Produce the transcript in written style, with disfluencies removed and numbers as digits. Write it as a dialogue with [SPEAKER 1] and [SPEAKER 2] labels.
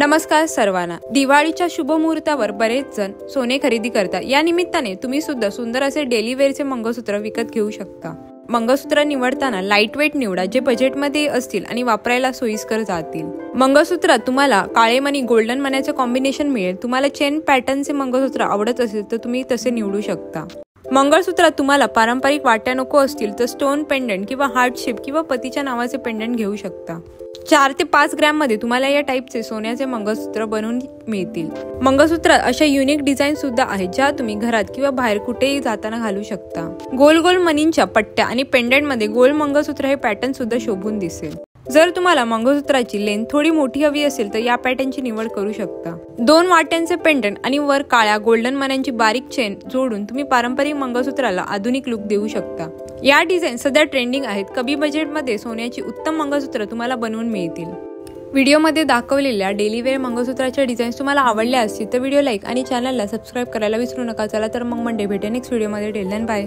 [SPEAKER 1] नमस्कार सर्वांना। दिवाळीच्या शुभ मुहूर्तावर बरेच जण सोने खरेदी करतात। या निमित्ताने तुम्ही सुद्धा सुंदर असे डेली वेअरचे मंगळसूत्र विकत घेऊ शकता। मंगळसूत्र निवडताना लाईट वेट निवडा, जे बजेटमध्ये असतील आणि वापरायला सोयीस्कर जातील। मंगळसूत्रात तुम्हाला काळे मणी गोल्डन मण्याचे कॉम्बिनेशन मिळेल। तुम्हाला चेन पॅटर्नचे मंगळसूत्र आवडत असेल तर तुम्ही तसे निवडू शकता। मंगळसूत्रात तुम्हाला पारंपरिक वाट्या नको असतील तर स्टोन पेंडंट किंवा हार्ट शेप किंवा पतीच्या नावाचे पेंडंट घेऊ शकता। 4 ते 5 ग्रॅम मध्ये तुम्हाला या टाइपचे सोन्याचे मंगळसूत्र बनवून मिळतील। मंगळसूत्रात अशा युनिक डिझाईन सुद्धा आहेत ज्या तुम्ही घरात किंवा बाहेर कुठेही जाताना घालू शकता। गोल गोल मणींच्या पट्ट्या आणि पेंडंट मध्ये गोल मंगळसूत्र हे पॅटर्न सुद्धा शोभून दिसेल। जर तुम्हाला मंगळसूत्राची लेंथ थोडी मोठी हवी असेल तर या पॅटर्नची निवड करू शकता। 2 वाट्यांचे पेंडंट आणि वर काळ्या गोल्डन मण्यांची बारीक चेन जोडून तुम्ही पारंपरिक मंगळसूत्राला आधुनिक लुक देऊ शकता। या डिझाईन सध्या ट्रेंडिंग आहेत। कमी बजेटमध्ये सोन्याची उत्तम मंगळसूत्र तुम्हाला बनवून मिळतील। व्हिडिओमध्ये दाखवलेल्या डेली वेअर मंगळसूत्राच्या डिझाईन्स तुम्हाला आवडल्या असतील तर व्हिडिओ लाईक आणि चॅनलला सबस्क्राईब करायला विसरू नका। चला तर मग मंडे भेटेल नेक्स्ट व्हिडिओमध्ये। Till then bye.